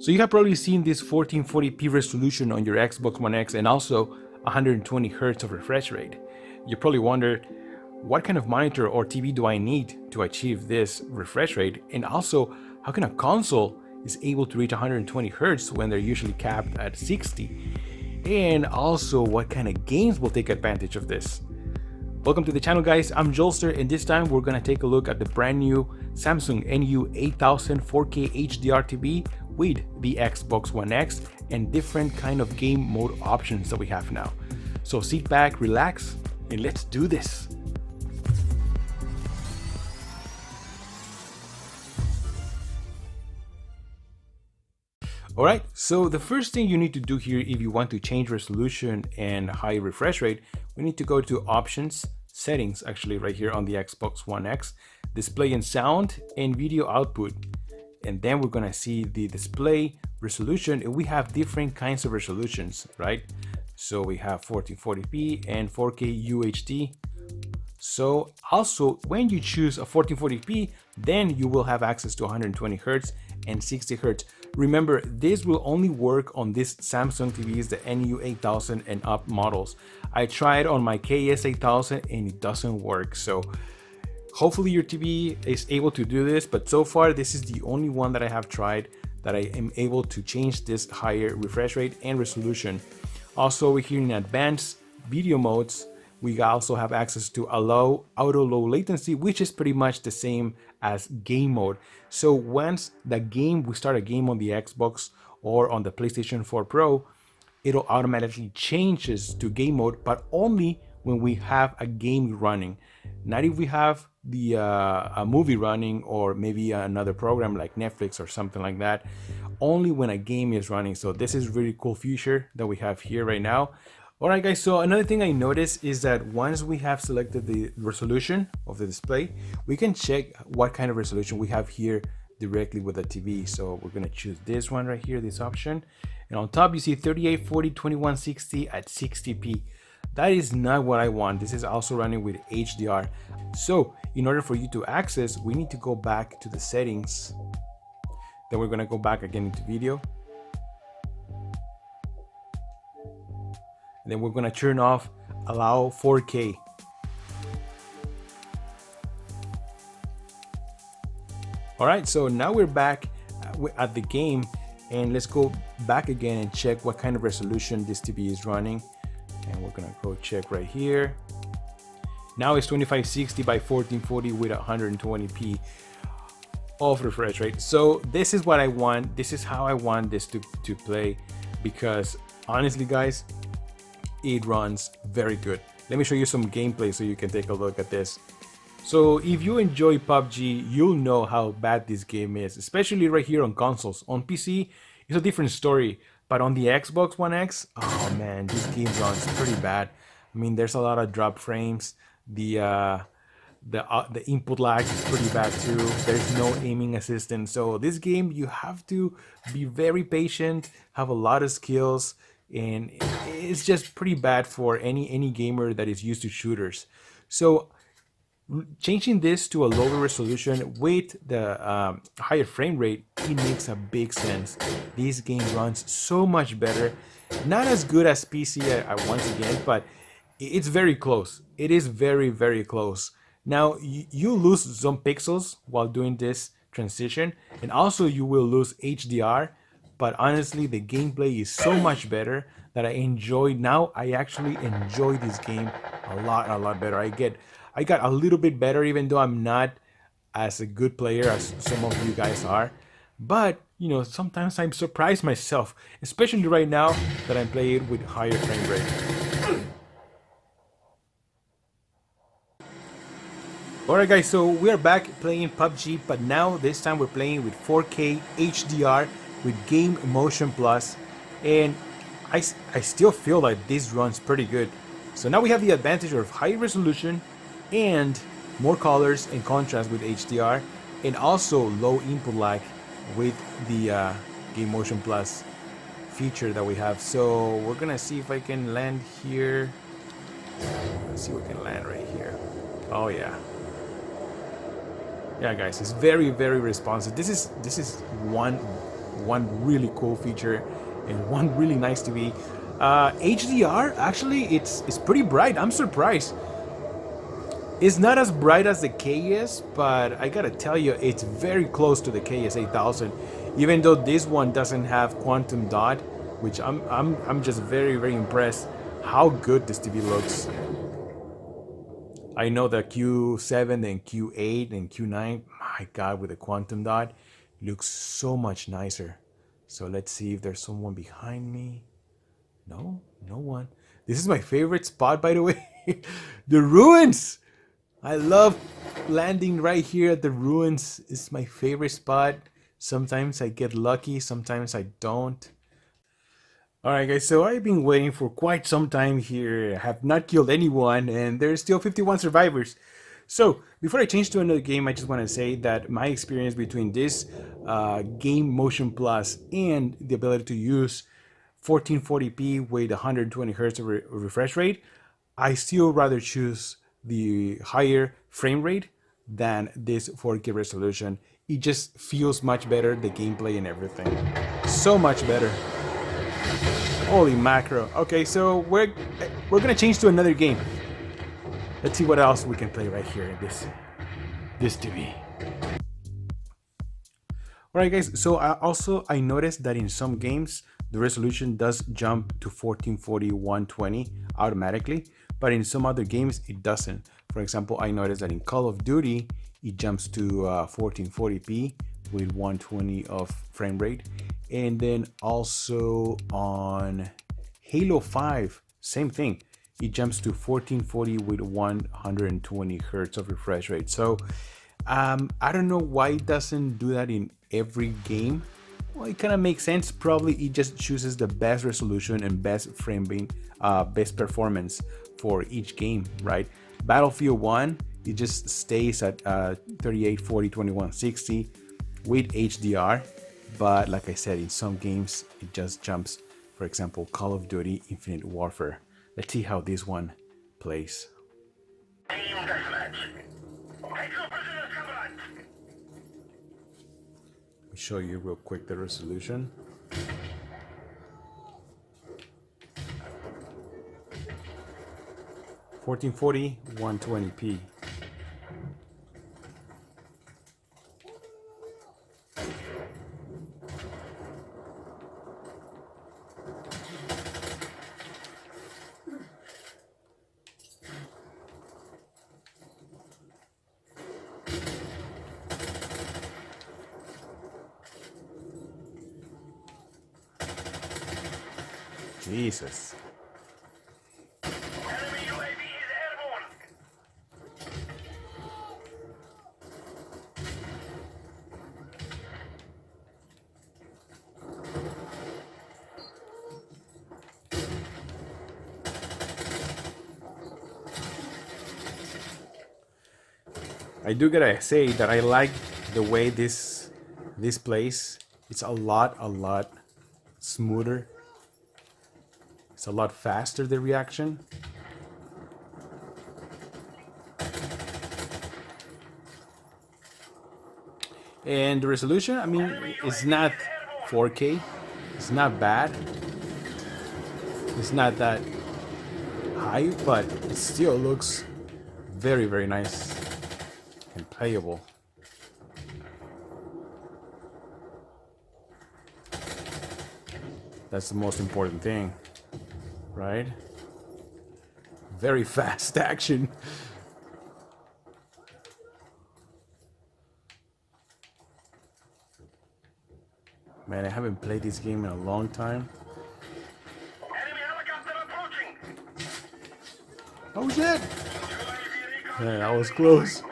So you have probably seen this 1440p resolution on your Xbox One X and also 120 Hz of refresh rate. You probably wondered, what kind of monitor or TV do I need to achieve this refresh rate? And also, how can a console is able to reach 120 Hz when they're usually capped at 60? And also, what kind of games will take advantage of this? Welcome to the channel, guys. I'm Jolster, and this time we're gonna take a look at the brand new Samsung NU8000 4K HDR TV with the Xbox One X and different kind of game mode options that we have now. So sit back, relax, and let's do this. Alright, so the first thing you need to do here if you want to change resolution and high refresh rate, we need to go to options, settings, actually right here on the Xbox One X, display and sound and video output. And then we're gonna see the display resolution, and we have different kinds of resolutions, right? So we have 1440p and 4K UHD. So also when you choose a 1440p, then you will have access to 120 Hz and 60 Hz. Remember, this will only work on this Samsung TVs, the NU8000 and up models. I tried on my KS8000 and it doesn't work. So hopefully your TV is able to do this, but so far this is the only one that I have tried that I am able to change this higher refresh rate and resolution. Also, we're here in advanced video modes. We also have access to allow auto low latency, which is pretty much the same as game mode. So once we start a game on the Xbox or on the PlayStation 4 Pro, it'll automatically changes to game mode, but only when we have a game running. Not if we have the a movie running or maybe another program like Netflix or something like that. Only when a game is running. So this is really cool feature that we have here right now. Alright guys, so another thing I noticed is that once we have selected the resolution of the display, we can check what kind of resolution we have here directly with the TV. So we're gonna choose this one right here, this option. And on top you see 3840 2160 at 60p. That is not what I want. This is also running with HDR. So in order for you to access, we need to go back to the settings. Then we're gonna go back again into video. And then we're gonna turn off allow 4K. All right, so now we're back at the game, and let's go back again and check what kind of resolution this TV is running. And we're gonna go check right here. Now it's 2560 by 1440 with 120p of refresh rate. So this is what I want. This is how I want this to play, because honestly guys, it runs very good. Let me show you some gameplay so you can take a look at this. So if you enjoy PUBG, you'll know how bad this game is, especially right here on consoles. On PC, it's a different story, but on the Xbox One X, oh man, this game runs pretty bad. I mean, there's a lot of drop frames. The input lag is pretty bad too. There's no aiming assistance. So this game, you have to be very patient, have a lot of skills, and it's just pretty bad for any gamer that is used to shooters. So changing this to a lower resolution with the higher frame rate, it makes a big sense. This game runs so much better. Not as good as PC once again, but it's very close. It is very, very close. Now you lose some pixels while doing this transition, and also you will lose HDR. But honestly, the gameplay is so much better that I enjoy. Now I actually enjoy this game a lot better. I got a little bit better, even though I'm not as a good player as some of you guys are. But you know, sometimes I'm surprised myself, especially right now that I'm playing with higher frame rate. Alright guys, so we are back playing PUBG, but now this time we're playing with 4K HDR with Game Motion Plus, and I still feel like this runs pretty good. So now we have the advantage of high resolution and more colors and contrast with HDR, and also low input lag with the Game Motion Plus feature that we have. So we're gonna see if I can land here. Let's see if we can land right here. Oh yeah. Yeah guys, it's very, very responsive. This is one one really cool feature and one really nice TV. HDR, actually, it's pretty bright. I'm surprised. It's not as bright as the KS, but I gotta tell you, it's very close to the KS8000. Even though this one doesn't have quantum dot, which I'm just very impressed how good this TV looks. I know the Q7 and Q8 and Q9, my God, with the quantum dot, looks so much nicer. So let's see if there's someone behind me. No one. This is my favorite spot, by the way. The ruins. I love landing right here at the ruins. It's my favorite spot. Sometimes I get lucky, sometimes I don't. Alright guys, so I've been waiting for quite some time here. I have not killed anyone and there's still 51 survivors. So before I change to another game, I just want to say that my experience between this game Motion Plus and the ability to use 1440p with 120 Hz of refresh rate, I still rather choose the higher frame rate than this 4K resolution. It just feels much better, the gameplay and everything. So much better. Holy macro. Okay, so we're gonna change to another game. Let's see what else we can play right here in this TV. Alright guys, so I noticed that in some games the resolution does jump to 1440 120 automatically, but in some other games it doesn't. For example, I noticed that in Call of Duty it jumps to 1440p with 120 of frame rate, and then also on Halo 5, same thing, it jumps to 1440 with 120 Hz of refresh rate. So I don't know why it doesn't do that in every game. Well, it kind of makes sense. Probably it just chooses the best resolution and best framing, best performance for each game, right? Battlefield 1, it just stays at 3840 2160 with HDR, but like I said, in some games it just jumps. For example, Call of Duty Infinite Warfare. Let's see how this one plays. Let me show you real quick the resolution. (1440 120p). Jesus. Enemy UAV is airborne. I do gotta say that I like the way this plays. It's a lot smoother. It's a lot faster, the reaction. And the resolution, I mean, it's not 4K. It's not bad. It's not that high, but it still looks very nice and playable. That's the most important thing, right? Very fast action. Man, I haven't played this game in a long time. Enemy helicopter approaching. Oh shit! Man, that was close.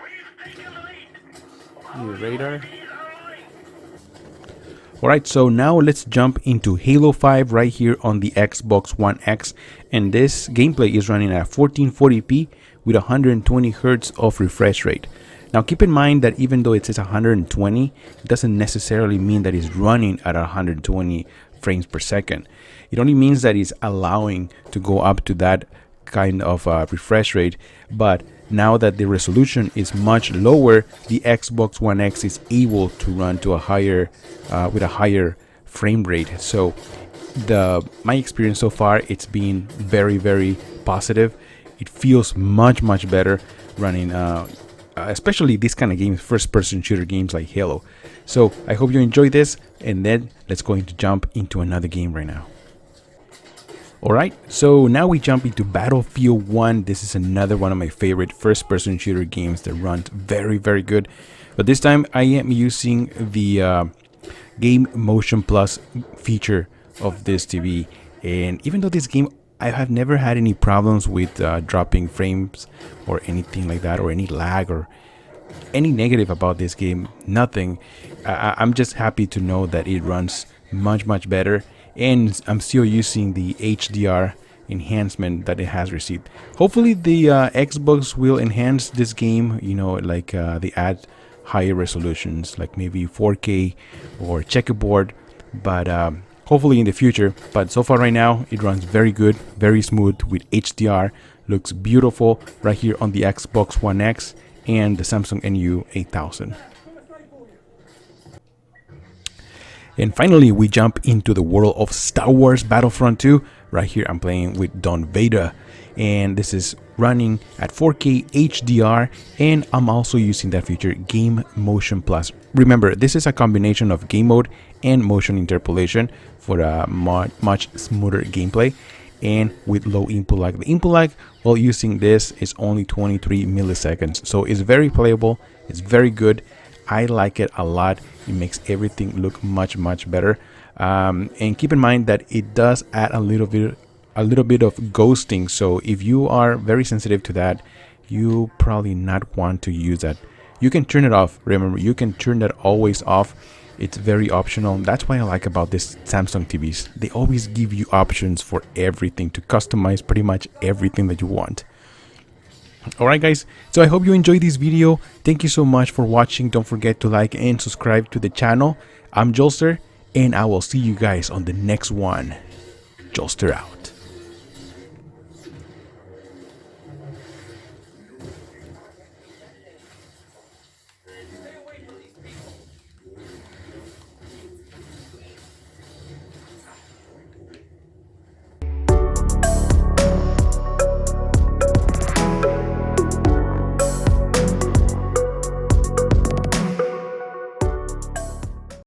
Your radar. Alright, so now let's jump into Halo 5 right here on the Xbox One X, and this gameplay is running at 1440p with 120 Hz of refresh rate. Now keep in mind that even though it says 120, it doesn't necessarily mean that it's running at 120 frames per second. It only means that it's allowing to go up to that kind of refresh rate, but now that the resolution is much lower, the Xbox One X is able to run to a higher with a higher frame rate. So my experience so far, it's been very positive. It feels much better running especially this kind of games, first person shooter games like Halo. So I hope you enjoy this, and then let's go into jump into another game right now. Alright, so now we jump into Battlefield 1. This is another one of my favorite first person shooter games that runs very good. But this time I am using the Game Motion Plus feature of this TV. And even though this game, I have never had any problems with dropping frames or anything like that, or any lag or any negative about this game, nothing. I'm just happy to know that it runs much better, and I'm still using the HDR enhancement that it has received. Hopefully the Xbox will enhance this game, you know, like they add higher resolutions, like maybe 4K or checkerboard, but hopefully in the future. But so far right now, it runs very good, very smooth with HDR. Looks beautiful right here on the Xbox One X and the Samsung NU8000. And finally, we jump into the world of Star Wars Battlefront 2. Right here, I'm playing with Darth Vader, and this is running at 4K HDR, and I'm also using that feature, Game Motion Plus. Remember, this is a combination of game mode and motion interpolation for a much smoother gameplay, and with low input lag. The input lag while using this is only 23 milliseconds, so it's very playable, it's very good. I like it a lot. It makes everything look much better. And keep in mind that it does add a little bit of ghosting. So if you are very sensitive to that, you probably not want to use that. You can turn it off. Remember, you can turn that always off. It's very optional. That's why I like about this Samsung TVs. They always give you options for everything to customize pretty much everything that you want. Alright guys, so I hope you enjoyed this video. Thank you so much for watching. Don't forget to like and subscribe to the channel. I'm Jolster, and I will see you guys on the next one. Jolster out.